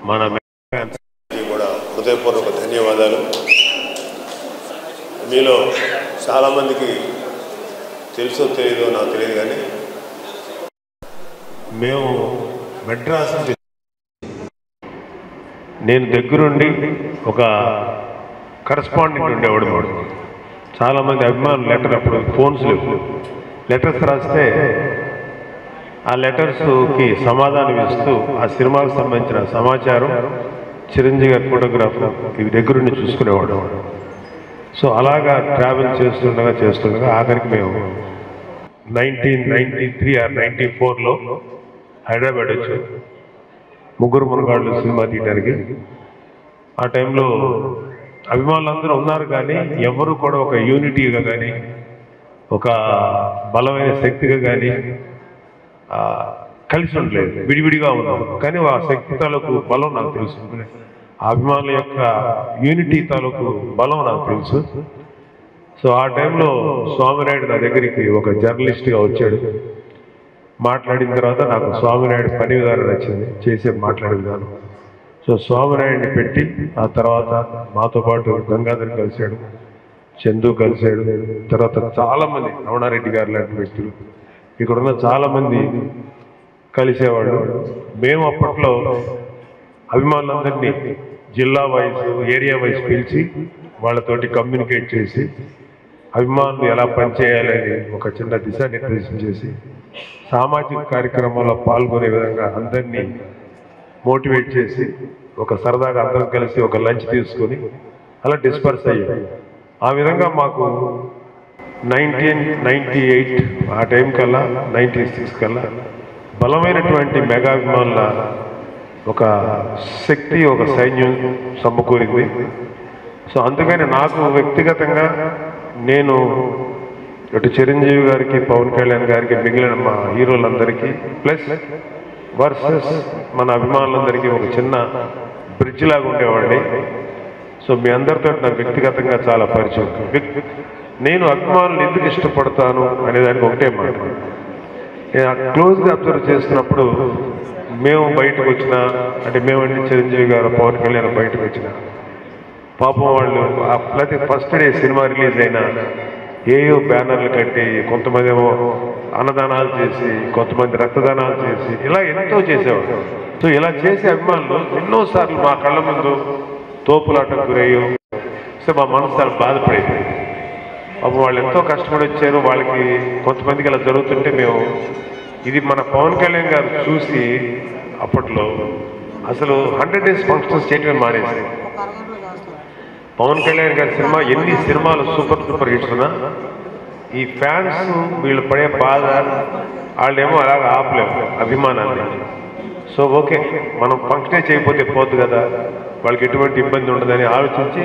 మన కూడా హృదయపూర్వక ధన్యవాదాలు. మీలో చాలామందికి తెలుసో తెలియదో నాకు తెలియదు, కానీ మేము మెడ్రాస్ నుంచి నేను దగ్గరుండి ఒక కరస్పాండెంట్ ఉండేవాడు. వాడు చాలామంది అభిమానులు లెటర్, అప్పుడు ఫోన్స్ లేవు, లెటర్స్ రాస్తే ఆ లెటర్స్కి సమాధానం ఇస్తూ ఆ సినిమాకు సంబంధించిన సమాచారం చిరంజీవి గారి ఫోటోగ్రాఫ్ ఇవి దగ్గరుండి చూసుకునేవాడు. సో అలాగా ట్రావెల్ చేస్తుండగా ఆఖరికి మేము 1993 or 94లో హైదరాబాద్ వచ్చాం ముగ్గురు మునగాళ్ళు సినిమా తీయడానికి. ఆ టైంలో అభిమానులందరూ ఉన్నారు, కానీ ఎవరు కూడా ఒక యూనిటీగా కానీ ఒక బలమైన శక్తిగా కానీ కలిసి ఉండలేదు, విడివిడిగా ఉన్నాం. కానీ ఆ శక్తి తాలూకు బలం నాకు తెలుసు, అభిమానుల యొక్క యూనిటీ తాలూకు బలం నాకు తెలుసు. సో ఆ టైంలో స్వామినాయుడు నా దగ్గరికి ఒక జర్నలిస్ట్గా వచ్చాడు. మాట్లాడిన తర్వాత నాకు స్వామినాయుడు పని విధానం నచ్చింది, చేసే మాట్లాడే విధానం. సో స్వామినాయుడిని పెట్టి ఆ తర్వాత మాతో పాటు గంగాధర్ కలిశాడు, చందు కలిశాడు, తర్వాత చాలామంది రమణారెడ్డి గారు లాంటి వ్యక్తులు ఇక్కడున్న చాలామంది కలిసేవాళ్ళు. మేము అప్పట్లో అభిమానులందరినీ జిల్లా వైజ్ ఏరియా వైజ్ పిలిచి వాళ్ళతోటి కమ్యూనికేట్ చేసి అభిమానులు ఎలా పనిచేయాలని ఒక చిన్న దిశానిర్దేశం చేసి సామాజిక కార్యక్రమాల్లో పాల్గొనే విధంగా అందరినీ మోటివేట్ చేసి ఒక సరదాగా అందరం కలిసి ఒక లంచ్ తీసుకొని అలా డిస్పర్స్ అయ్యాం. ఆ విధంగా మాకు 1998 ఆ టైం కల్లా 96 కల్లా బలమైనటువంటి మెగాభిమానుల ఒక శక్తి, ఒక సైన్యం సమకూరింది. సో అందుకని నాకు వ్యక్తిగతంగా నేను ఇటు చిరంజీవి గారికి, పవన్ కళ్యాణ్ గారికి, మిగిలిన మా హీరోలందరికీ ప్లస్ వర్సెస్ మన అభిమానులందరికీ ఒక చిన్న బ్రిడ్జ్ లాగా ఉండేవాడిని. సో మీ అందరితో నాకు వ్యక్తిగతంగా చాలా పరిచయం. నేను అభిమానులు ఎందుకు ఇష్టపడతాను అనేదానికి ఒకటే మాట. నేను క్లోజ్గా అబ్జర్వ్ చేస్తున్నప్పుడు మేము బయటకు వచ్చిన, అంటే మేమంటే చిరంజీవి గారు, పవన్ కళ్యాణ్ బయటకు వచ్చిన పాపం వాళ్ళు ప్రతి ఫస్ట్ డే సినిమా రిలీజ్ అయినా ఏయో బ్యానర్లు కట్టి, కొంతమంది ఏమో అన్నదానాలు చేసి, కొంతమంది రక్తదానాలు చేసి, ఇలా ఎంతో చేసేవాడు. సో ఇలా చేసే అభిమానులు ఎన్నోసార్లు మా కళ్ళ ముందు తోపులాటకు గురయ్యో, సో మా మనసు చాలా బాధపడేది. పాపం వాళ్ళు ఎంతో కష్టపడి వచ్చారు, వాళ్ళకి కొంతమందికి ఇలా జరుగుతుంటే మేము ఇది మన పవన్ కళ్యాణ్ గారు చూసి అప్పట్లో అసలు 100 days ఫంక్షన్స్ చేయటమే మానేసి, పవన్ కళ్యాణ్ గారి సినిమా ఎన్ని సినిమాలు సూపర్ హిట్స్ ఉన్నా ఈ ఫ్యాన్స్ వీళ్ళు పడే బాధ వాళ్ళేమో అలాగ ఆపలేము అభిమానాన్ని. సో ఓకే, మనం ఫంక్షనే చేయకపోతే పోద్దు కదా, వాళ్ళకి ఎటువంటి ఇబ్బంది ఉండదని ఆలోచించి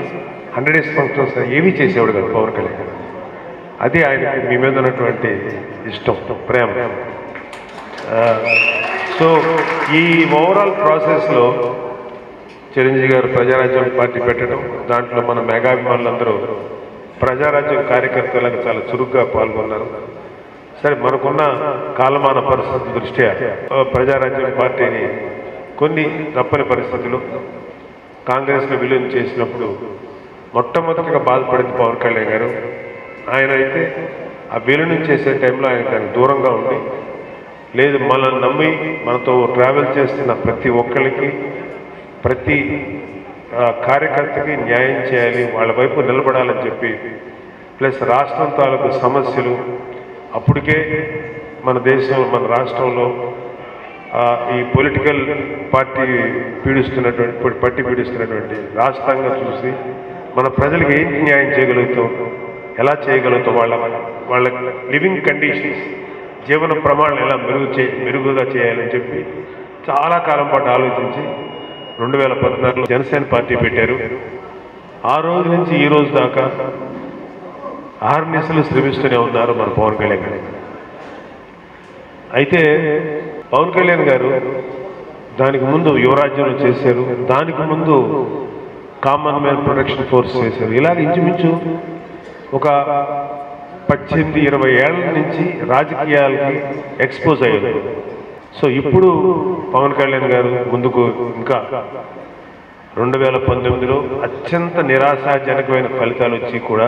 100 days ఫంక్షన్స్ ఏమీ చేసేవాడు కదా పవన్ కళ్యాణ్ గారు. అది ఆయనకి మీ మీద ఉన్నటువంటి ఇష్టం, ప్రేమ. సో ఈ ఓవరాల్ ప్రాసెస్లో చిరంజీవి గారు ప్రజారాజ్యం పార్టీ పెట్టడం, దాంట్లో మన మెగాభిమానులందరూ ప్రజారాజ్యం కార్యకర్తలకు చాలా చురుగ్గా పాల్గొన్నారు. సరే, మనకున్న కాలమాన పరిస్థితుల దృష్ట్యా ప్రజారాజ్యం పార్టీని కొన్ని తప్పని పరిస్థితులు కాంగ్రెస్లో విలీనం చేసినప్పుడు మొట్టమొదటిగా బాధపడింది పవన్ కళ్యాణ్ గారు. ఆయన అయితే ఆ విలీనం చేసే టైంలో ఆయన దానికి దూరంగా ఉండి, లేదు మనల్ని నమ్మి మనతో ట్రావెల్ చేస్తున్న ప్రతి ఒక్కరికి, ప్రతి కార్యకర్తకి న్యాయం చేయాలి, వాళ్ళ వైపు నిలబడాలని చెప్పి, ప్లస్ రాష్ట్రం తాలూకు సమస్యలు అప్పటికే మన దేశంలో, మన రాష్ట్రంలో ఈ పొలిటికల్ పార్టీ పీడిస్తున్నటువంటి రాష్ట్రంగా చూసి మన ప్రజలకు ఏంటి న్యాయం చేయగలుగుతాం, ఎలా చేయగలుగుతాం, వాళ్ళ లివింగ్ కండిషన్స్, జీవన ప్రమాణాలు ఎలా మెరుగుగా చేయాలని చెప్పి చాలా కాలం పాటు ఆలోచించి 2014లో జనసేన పార్టీ పెట్టారు. ఆ రోజు నుంచి ఈ రోజు దాకా ఆర్నిసలు శ్రమిస్తూనే ఉన్నారు మన పవన్ కళ్యాణ్ గారు. అయితే పవన్ కళ్యాణ్ గారు దానికి ముందు యువరాజ్యం చేశారు, దానికి ముందు కామన్ మ్యాన్ ప్రొటెక్షన్ ఫోర్స్ చేశారు. ఇలాగ ఇంచుమించు ఒక 18-20 ఏళ్ల నుంచి రాజకీయాలకి ఎక్స్పోజ్ అయ్యారు. సో ఇప్పుడు పవన్ కళ్యాణ్ గారు ముందుకు ఇంకా 2019లో అత్యంత నిరాశాజనకమైన ఫలితాలు వచ్చి కూడా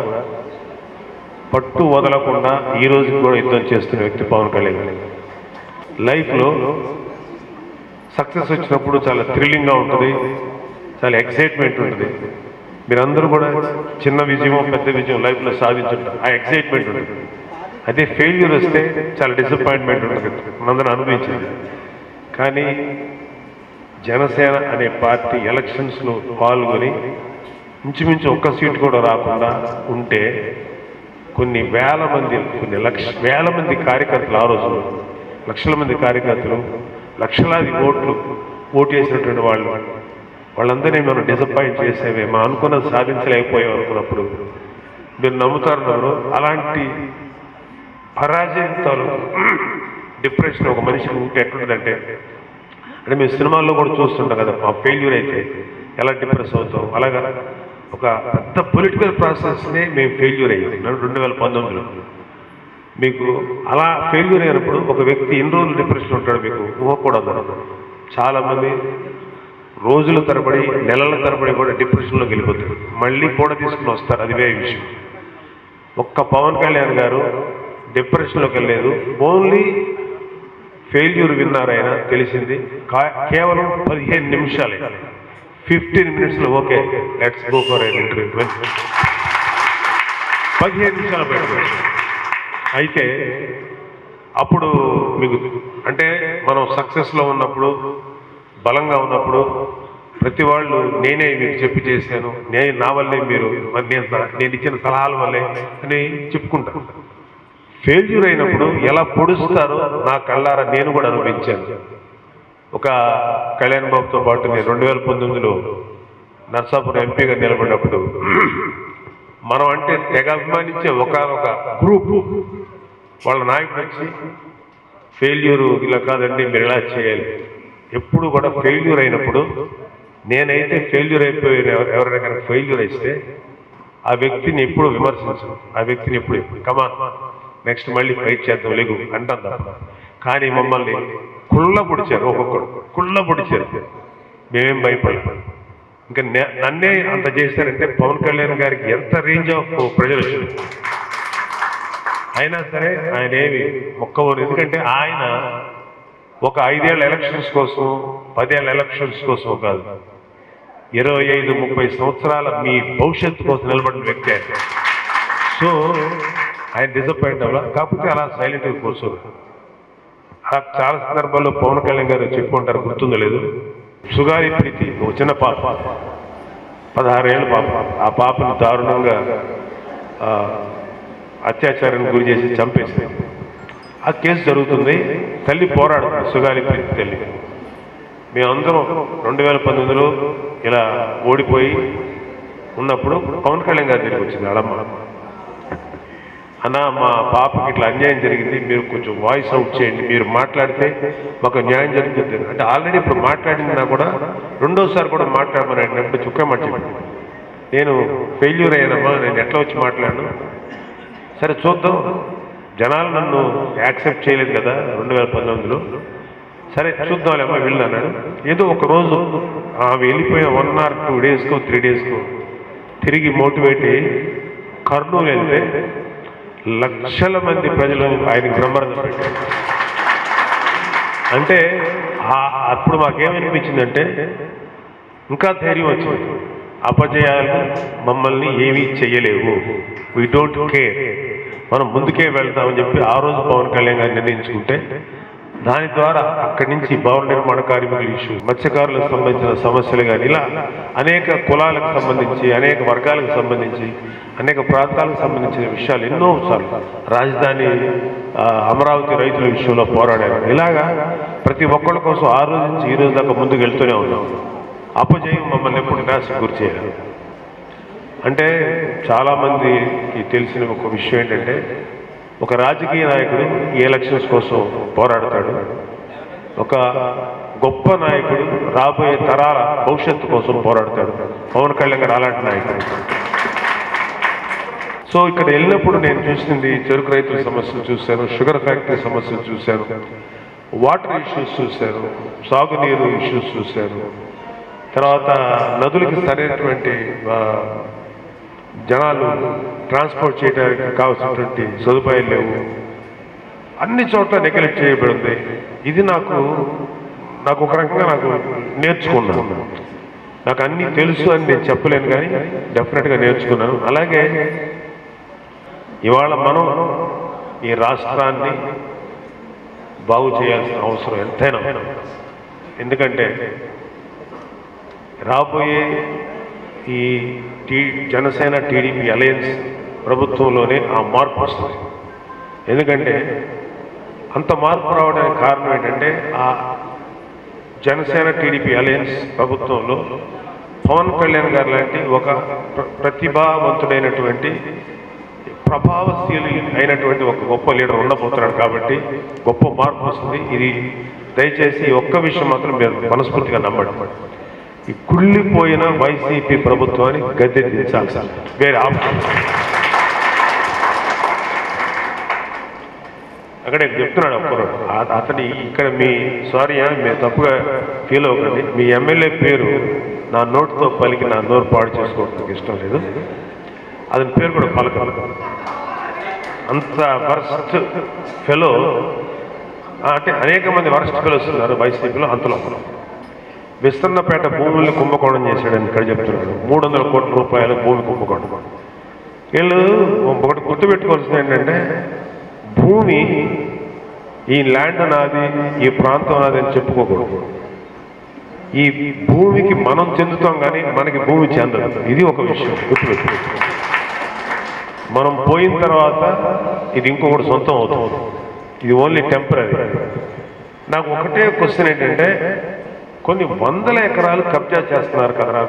పట్టు వదలకుండా ఈ రోజు కూడా యుద్ధం చేస్తున్న వ్యక్తి పవన్ కళ్యాణ్. లైఫ్లో సక్సెస్ వచ్చినప్పుడు చాలా థ్రిల్లింగ్గా ఉంటుంది, చాలా ఎక్సైట్మెంట్ ఉంటుంది. మీరందరూ కూడా చిన్న విజయమో పెద్ద విజయం లైఫ్లో సాధించుంటారు, ఆ ఎక్సైట్మెంట్ ఉంటుంది. అదే ఫెయిల్యూర్ వస్తే చాలా డిసప్పాయింట్మెంట్ ఉంటుంది, మనందరం అనుభవించింది. కానీ జనసేన అనే పార్టీ ఎలక్షన్స్లో పాల్గొని ఇంచుమించు ఒక్క సీటు కూడా రాకుండా ఉంటే కొన్ని వేల మంది వేల మంది కార్యకర్తలు, ఆ రోజుల్లో లక్షల మంది కార్యకర్తలు, లక్షలాది ఓటు వేసినటువంటి వాళ్ళందరినీ మనం డిసప్పాయింట్ చేసేవే, మనం అనుకున్నది సాధించలేకపోయాం అనుకున్నప్పుడు మీరు నమ్ముతారు. అలాంటి పరాజయంతో డిప్రెషన్ ఒక మనిషికి ఉంటే ఎట్లుంటుందంటే, అంటే మేము సినిమాల్లో కూడా చూస్తుంటాం కదా, ఆ ఫెయిల్యూర్ అయితే ఎలా డిప్రెస్ అవుతాం. అలాగా ఒక పెద్ద పొలిటికల్ ప్రాసెస్నే మేము ఫెయిల్యూర్ అయ్యాం 2019లో. మీకు అలా ఫెయిల్యూర్ అయినప్పుడు ఒక వ్యక్తి ఎన్ని రోజులు డిప్రెషన్ ఉంటాడు మీకు ఊహకూడదు. చాలామంది రోజుల తరబడి నెలల తరబడి కూడా డిప్రెషన్లోకి వెళ్ళిపోతారు, మళ్ళీ కూడా తీసుకుని వస్తారు, అది వేరే విషయం. ఒక్క పవన్ కళ్యాణ్ గారు డిప్రెషన్లోకి వెళ్ళలేదు, ఓన్లీ ఫెయిల్యూర్ విన్నారైనా తెలిసింది కేవలం 15 నిమిషాలే, 15 minutesలో okay let's go for an interview 15 నిమిషాలు పెట్టారు. అయితే అప్పుడు మీకు అంటే మనం సక్సెస్లో ఉన్నప్పుడు, బలంగా ఉన్నప్పుడు ప్రతి వాళ్ళు నేనే మీకు చెప్పి చేశాను, నా వల్లే మీరు నేను ఇచ్చిన సలహాల వల్లే అని చెప్పుకుంటాను. ఫెయిల్యూర్ అయినప్పుడు ఎలా పొడుస్తారో నా కళ్ళారా నేను కూడా అనుభవించాను. ఒక కళ్యాణ్ బాబుతో పాటు నేను 2019లో నర్సాపురం ఎంపీగా నిలబడినప్పుడు మనం అంటే తెగ అభిమానించే ఒక గ్రూప్ వాళ్ళ నాయకుడు వచ్చి ఫెయిల్యూరు ఇలా కాదండి మీరు ఇలా చేయాలి. ఎప్పుడు కూడా ఫెయిల్యూర్ అయినప్పుడు నేనైతే ఫెయిల్యూర్ అయిపోయిన ఎవరైనా కనుక ఫెయిల్యూర్ అయితే ఆ వ్యక్తిని ఎప్పుడు విమర్శించను, ఆ వ్యక్తిని ఎప్పుడు కమాన్ నెక్స్ట్ మళ్ళీ ఫైట్ చేద్దాం లేగు అంటాం తప్ప. కానీ మమ్మల్ని కుళ్ళ పొడిచారు, ఒక్కొక్కడు కుళ్ళ పొడిచారు, మేమేం భయపడలేదు. ఇంకా నన్నే అంత చేశారంటే పవన్ కళ్యాణ్ గారికి ఎంత రేంజ్ ఆఫ్ ప్రజలు వచ్చింది. అయినా సరే ఆయన ఏమి మొక్కవరు, ఎందుకంటే ఆయన ఒక 5 ఏళ్ల ఎలక్షన్స్ కోసం 10 ఏళ్ల ఎలక్షన్స్ కోసం కాదు, 25-30 సంవత్సరాల మీ భవిష్యత్తు కోసం నిలబడిన వ్యక్తి ఆయన. సో ఆయన డిసప్పాయింట్ అవ్వాలి, కాకపోతే అలా సైలెంట్గా కూర్చోరు. అలా చాలా సందర్భాల్లో పవన్ కళ్యాణ్ గారు చెప్పుకుంటారు, గుర్తుందో లేదు, సుగారి ప్రీతి ఒక చిన్న పాప 16 ఏళ్ళ పాప, ఆ పాపను దారుణంగా అత్యాచారానికి గురి చేసి చంపేసింది. ఆ కేసు జరుగుతుంది, తల్లి పోరాడుతుంది, సుగారి ప్రీతి తల్లి. మేమందరం 2019లో ఇలా ఓడిపోయి ఉన్నప్పుడు పవన్ కళ్యాణ్ గారి దగ్గరికి వచ్చింది అడమ్మ, అన్న మా పాపకి ఇట్లా అన్యాయం జరిగింది, మీరు కొంచెం వాయిస్ అవుట్ చేయండి, మీరు మాట్లాడితే మాకు న్యాయం జరుగుతుంది అంటే. ఆల్రెడీ ఇప్పుడు మాట్లాడినా కూడా రెండోసారి కూడా మాట్లాడమని అడిగినప్పుడు చుక్కా మాట చెప్పాను, నేను ఫెయిల్యూర్ అయ్యానమ్మా, నేను ఎట్లా వచ్చి మాట్లాడను, సరే చూద్దాం, జనాలు నన్ను యాక్సెప్ట్ చేయలేదు కదా 2019లో, సరే చూద్దాంలేమ్మా వెళ్ళు అన్నాడు. ఏదో ఒక రోజు వెళ్ళిపోయిన 1 or 2 daysకో 3 daysకో తిరిగి మోటివేట్ అయ్యి కర్నూలు వెళ్తే లక్షల మంది ప్రజలు ఆయనకి బ్రహ్మరథం పెట్టారు. అంటే అప్పుడు మాకేమనిపించిందంటే ఇంకా ధైర్యం వచ్చింది, అపజయాలు మమ్మల్ని ఏమీ చెయ్యలేవు, వీ డోంట్ కేర్, మనం ముందుకే వెళ్తామని చెప్పి ఆ రోజు పవన్ కళ్యాణ్ గారు నిర్ణయించుకుంటే దాని ద్వారా అక్కడి నుంచి భవన నిర్మాణ కార్మికుల ఇష్యూ, మత్స్యకారులకు సంబంధించిన సమస్యలు కానీ ఇలా అనేక కులాలకు సంబంధించి, అనేక వర్గాలకు సంబంధించి, అనేక ప్రాంతాలకు సంబంధించిన విషయాలు ఎన్నోసార్లు రాజధాని అమరావతి రైతుల విషయంలో పోరాడారు. ఇలాగా ప్రతి ఒక్కళ్ళ కోసం ఆ రోజు నుంచి ఈ రోజు దాకా ముందుకు వెళ్తూనే ఉన్నాం. అపజయం మమ్మల్ని ఎప్పుడు నిరాశకు గురి చేయాలి. అంటే చాలామందికి తెలిసిన ఒక విషయం ఏంటంటే, ఒక రాజకీయ నాయకుడు ఈ ఎలక్షన్స్ కోసం పోరాడతాడు, ఒక గొప్ప నాయకుడు రాబోయే తరాల భవిష్యత్తు కోసం పోరాడతాడు. పవన్ కళ్యాణ్ గారు అలాంటి నాయకుడు. సో ఇక్కడ వెళ్ళినప్పుడు నేను చూసింది చెరుకు రైతుల సమస్యలు చూశాను, షుగర్ ఫ్యాక్టరీ సమస్యలు చూశాను, వాటర్ ఇష్యూస్ చూశారు, సాగునీరు ఇష్యూస్ చూశారు, తర్వాత నదులకి సరైనటువంటి జనాలు ట్రాన్స్పోర్ట్ చేయడానికి కావాల్సినటువంటి సదుపాయాలు లేవు, అన్ని చోట్ల నెగ్లెక్ట్ చేయబడింది. ఇది నాకు ఒక రకంగా నేర్చుకున్నాను. నాకు అన్నీ తెలుసు అని నేను చెప్పలేను, కానీ డెఫినెట్గా నేర్చుకున్నాను. అలాగే ఇవాళ మనం ఈ రాష్ట్రాన్ని బాగు చేయాల్సిన అవసరం ఎంతైనా. ఎందుకంటే రాబోయే ఈ జనసేన టీడీపీ అలయన్స్ ప్రభుత్వంలోనే ఆ మార్పు వస్తుంది. ఎందుకంటే అంత మార్పు రావడానికి కారణం ఏంటంటే ఆ జనసేన టీడీపీ అలయన్స్ ప్రభుత్వంలో పవన్ కళ్యాణ్ గారు లాంటి ఒక ప్రతిభావంతుడైనటువంటి ప్రభావశీలి అయినటువంటి ఒక గొప్ప లీడర్ ఉండబోతున్నాడు. కాబట్టి గొప్ప మార్పు వస్తుంది. ఇది దయచేసి ఒక్క విషయం మాత్రం మీరు మనస్ఫూర్తిగా నమ్మడం, ఈ కుళ్ళిపోయిన వైసీపీ ప్రభుత్వాన్ని గద్దె దించాలి సార్, వేరే ఆప్షన్. అక్కడే చెప్తున్నాడు అప్పుడు అతని ఇక్కడ మీ సారీ మీరు తప్పుగా ఫీల్ అవ్వకండి, మీ ఎమ్మెల్యే పేరు నా నోటుతో పలికి నా నోరు పాడు చేసుకోవడానికి ఇష్టం లేదు, అతని పేరు కూడా పలకాలి. అంత వర్స్ట్ ఫెలో అంటే అనేక మంది వర్స్ట్ ఫెలోస్ ఉన్నారు వైసీపీలో. అంతలో విస్తన్నపేట భూముల్ని కుంభకోణం చేశాడని ఇక్కడ చెప్తున్నాడు. 300 కోట్ల రూపాయల భూమి కుంభకోణం. వీళ్ళు ఒకటి గుర్తుపెట్టుకోవాల్సింది ఏంటంటే భూమి ఈ ల్యాండ్ నాది, ఈ ప్రాంతం నాది అని చెప్పుకోకూడదు. ఈ భూమికి మనం చెందుతాం కానీ మనకి భూమి చెందదు. ఇది ఒక విషయం గుర్తుపెట్టుకో. మనం పోయిన తర్వాత ఇది ఇంకొకటి సొంతం అవుతుంది. ఇది ఓన్లీ టెంపరీ. నాకు ఒకటే క్వశ్చన్ ఏంటంటే కొన్ని వందల ఎకరాలు కబ్జా చేస్తున్నారు కదరా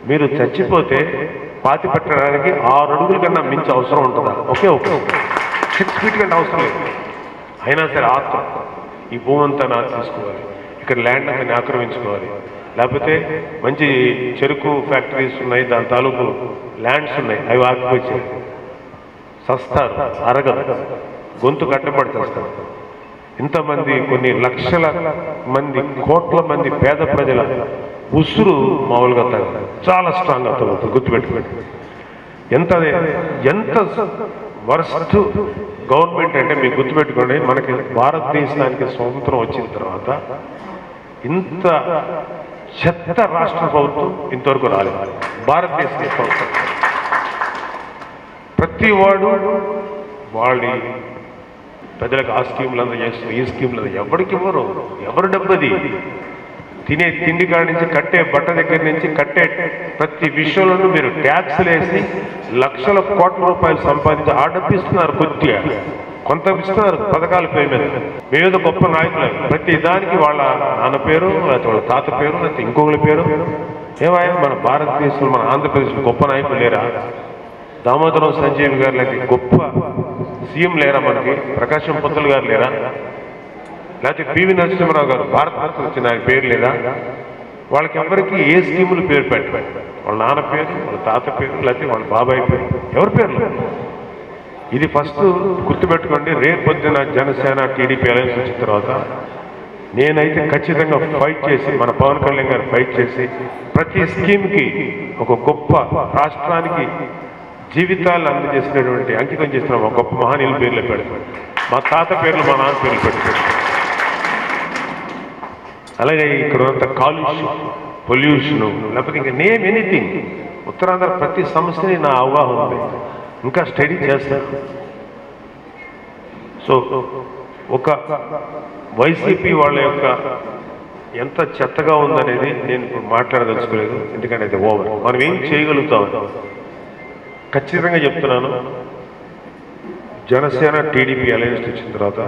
మీరు చచ్చిపోతే పాతి పెట్టడానికి 6 అడుగుల కన్నా మించి అవసరం ఉంటుందా? ఓకే 6 ఫీట్ కంటే అవసరం లేదు. అయినా సరే ఆత్మ ఈ భూమి అంతా నాకు తీసుకోవాలి, ఇక్కడ ల్యాండ్ అంతా ఆక్రమించుకోవాలి, లేకపోతే మంచి చెరుకు ఫ్యాక్టరీస్ ఉన్నాయి, దాని తాలూకు ల్యాండ్స్ ఉన్నాయి, అవి ఆక్యుపై చేయాలి. సస్తారు, అరగదు, గొంతు కట్టబడి చేస్తారు. ఇంతమంది కొన్ని లక్షల మంది, కోట్ల మంది పేద ప్రజల ఉసురు మామూలుగా చాలా స్ట్రాంగ్ అవుతుంది. గుర్తుపెట్టుకోండి. ఎంత వర్స్ట్ గవర్నమెంట్ అంటే మీకు గుర్తుపెట్టుకోండి, మనకి భారతదేశానికి స్వతంత్రం వచ్చిన తర్వాత ఇంత చెత్త రాష్ట్ర ప్రభుత్వం ఇంతవరకు రాలేదు. భారతదేశం ప్రభుత్వం ప్రతి వాడు వాళ్ళ ప్రజలకు ఆ స్కీములు అంతా చేస్తారు, ఈ స్కీములు అంతా ఎవరికి ఇవ్వరు. ఎవరు డబ్బది? తినే తిండి కాడి నుంచి, కట్టే బట్ట దగ్గర నుంచి, కట్టే ప్రతి విషయంలోనూ మీరు ట్యాక్స్లు వేసి లక్షల కోట్ల రూపాయలు సంపాదించి ఆ డబ్బు ఇస్తున్నారు. కొద్దిగా కొంత ఇస్తున్నారు పథకాల పేరు మీద. మీద గొప్ప నాయకులు ప్రతి దానికి వాళ్ళ నాన్న పేరు, లేకపోతే వాళ్ళ తాత పేరు, లేకపోతే ఇంకొకరి పేరు. ఏమైనా మన భారతదేశంలో, మన ఆంధ్రప్రదేశ్లో గొప్ప నాయకులు లేరా? దామోదరం సంజీవ్ గారు లాంటి గొప్ప సీఎం లేరా? మనకి ప్రకాశం పంతులు గారు లేరా? లేకపోతే పివి నరసింహరావు గారు భారతరత్న వచ్చిన ఆయన పేరు లేదా? వాళ్ళకి ఎవరికి ఏ స్కీములు పేరు పెట్టారు? వాళ్ళ నాన్న పేరు, వాళ్ళ తాత పేరు, లేకపోతే వాళ్ళ బాబాయ్ పేరు, ఎవరి పేరు? ఇది ఫస్ట్ గుర్తుపెట్టుకోండి. రేపు పొద్దున జనసేన టీడీపీ అలయన్స్ వచ్చిన తర్వాత నేనైతే ఖచ్చితంగా ఫైట్ చేసి, మన పవన్ కళ్యాణ్ గారు ఫైట్ చేసి ప్రతి స్కీమ్కి ఒక గొప్ప రాష్ట్రానికి జీవితాలు అందజేసినటువంటి, అంకితం చేసిన ఒక గొప్ప మహనీయుల పేర్లు పెడతాడు. మా తాత పేర్లు, మా నాన్న పేర్లు పెడతాడు. అలాగే ఇక్కడ ఉన్నంత కాలుష్యం, పొల్యూషను, లేకపోతే ఇంకా నేమ్ ఎనీథింగ్, ఉత్తరాంధ్ర ప్రతి సమస్యని నా అవగాహన ఉంది, ఇంకా స్టడీ చేస్తాను. సో ఒక వైసీపీ వాళ్ళ యొక్క ఎంత చెత్తగా ఉందనేది నేను ఇప్పుడు మాట్లాడదలుచుకోలేదు, ఎందుకంటే అది ఓవర్. మనం ఏం చేయగలుగుతాం? ఖచ్చితంగా చెప్తున్నాను, జనసేన టీడీపీ అలయన్స్ వచ్చిన తర్వాత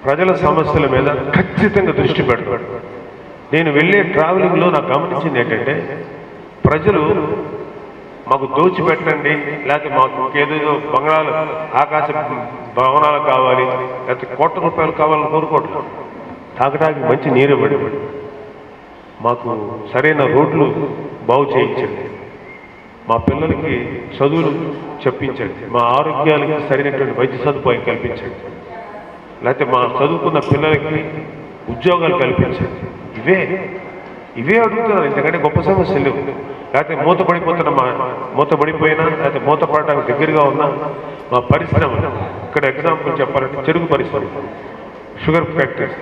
ప్రజల సమస్యల మీద ఖచ్చితంగా దృష్టి పెడతాడు. నేను వెళ్ళే ట్రావెలింగ్లో నాకు గమనించింది ఏంటంటే ప్రజలు మాకు దోచిపెట్టండి, లేకపోతే మాకు ఏదేదో బంగాళాలు, ఆకాశ భవనాలు కావాలి, లేకపోతే కోట్ల రూపాయలు కావాలని కోరుకోవట్లేదు. తాగడానికి మంచి నీరు ఇవ్వండి, మాకు సరైన రోడ్లు బాగు చేయించండి, మా పిల్లలకి చదువులు చెప్పించండి, మా ఆరోగ్యాలకి సరైనటువంటి వైద్య సదుపాయం కల్పించండి. లేకపోతే మా చదువుకున్న పిల్లలకి ఉద్యోగాలు కల్పించండి. ఇవే అడుగుతున్నారు. ఎందుకంటే గొప్ప సమస్యలు లేవు. లేకపోతే మూతపడిపోయినా లేకపోతే మూతపడటానికి దగ్గరగా ఉన్న మా పరిశ్రమలు, ఇక్కడ ఎగ్జాంపుల్ చెప్పాలంటే చెరుకు పరిశ్రమ, షుగర్ ఫ్యాక్టరీస్,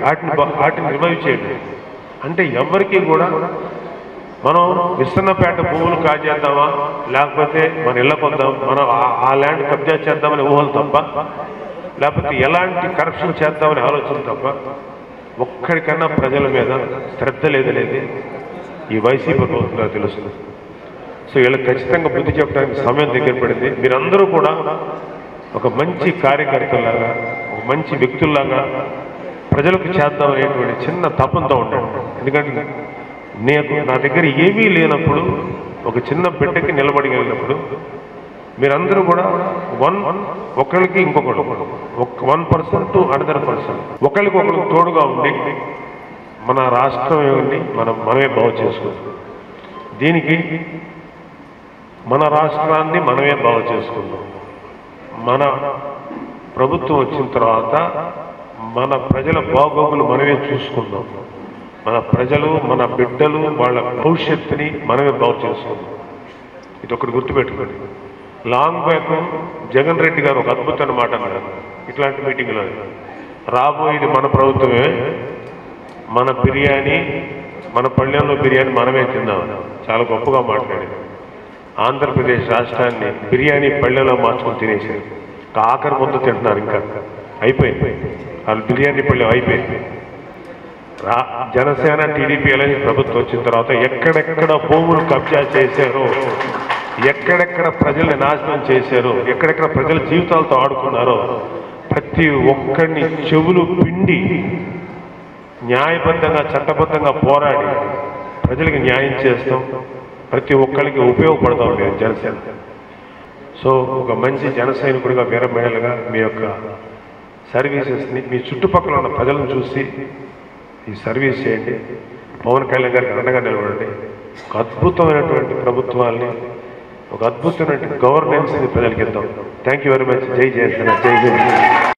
వాటిని రివైవ్ చేయండి. అంటే ఎవరికి కూడా మనం విస్తన్నపేట భూములు కాజేద్దామా, లేకపోతే మన ఇళ్ళ కొందాం, మనం ఆ ల్యాండ్ కబ్జా చేద్దామని ఊహలు తప్ప, లేకపోతే ఎలాంటి కరప్షన్ చేద్దామని ఆలోచన తప్ప ఒక్కడికన్నా ప్రజల మీద శ్రద్ధ లేదనేది ఈ వైసీపీ ప్రభుత్వంలో తెలుస్తుంది. సో వీళ్ళకి ఖచ్చితంగా బుద్ధి చెప్పడానికి సమయం దగ్గర పడింది. మీరందరూ కూడా ఒక మంచి కార్యకర్తలాగా, ఒక మంచి వ్యక్తుల్లాగా ప్రజలకు చేద్దామనేటువంటి చిన్న తపంతో ఉండండి. ఎందుకంటే నా దగ్గర ఏమీ లేనప్పుడు, ఒక చిన్న బిడ్డకి నిలబడగలిగినప్పుడు మీరందరూ కూడా ఒకరికి ఇంకొకరు 1% to another person ఒకరికి ఒకరికి తోడుగా ఉండి మన రాష్ట్రం ఏమిటి మనమే బాగు చేసుకుందాం. దీనికి మన రాష్ట్రాన్ని మనమే బాగు చేసుకుందాం. మన ప్రభుత్వం వచ్చిన తర్వాత మన ప్రజల బాగోగులు మనమే చూసుకుందాం. మన ప్రజలు, మన బిడ్డలు, వాళ్ళ భవిష్యత్తుని మనమే బాగు చేసుకుందాం. ఇది ఒకటి గుర్తుపెట్టుకోండి. లాంగ్ బ్యాక్ జగన్ రెడ్డి గారు ఒక అద్భుతమైన మాట అన్నారు ఇట్లాంటి మీటింగ్లో, రాబోయేది మన ప్రభుత్వమే, మన బిర్యానీ, మన పళ్ళెంలో బిర్యానీ మనమే తిందాం. చాలా గొప్పగా మాట్లాడారు. ఆంధ్రప్రదేశ్ రాష్ట్రాన్ని బిర్యానీ పళ్ళెంలో మార్చుకొని తినేశారు. ఆఖరి ముందు తింటున్నారు. ఇంకా అయిపోయింది, వాళ్ళు బిర్యానీ పళ్ళెం అయిపోయింది. జనసేన టీడీపీ అలాంటి ప్రభుత్వం వచ్చిన తర్వాత ఎక్కడెక్కడ భూములు కబ్జా చేశారో, ఎక్కడెక్కడ ప్రజల్ని నాశనం చేశారో, ఎక్కడెక్కడ ప్రజల జీవితాలతో ఆడుకున్నారో ప్రతి ఒక్కరిని చెవులు పిండి న్యాయబద్ధంగా, చట్టబద్ధంగా పోరాడి ప్రజలకు న్యాయం చేస్తాం. ప్రతి ఒక్కరికి ఉపయోగపడతాం మేము జనసేన. సో ఒక మంచి జన సైనికుడిగా, వీర మహిళగా మీ యొక్క సర్వీసెస్ని, మీ చుట్టుపక్కల ఉన్న ప్రజలను చూసి ఈ సర్వీస్ చేయండి. పవన్ కళ్యాణ్ గారికి అండగా నిలబడండి. ఒక అద్భుతమైనటువంటి ప్రభుత్వాన్ని, ఒక అద్భుతమైన గవర్నెన్స్ని ప్రజలకు ఇద్దాం. Thank you very much. జై జనసేన, జై జై.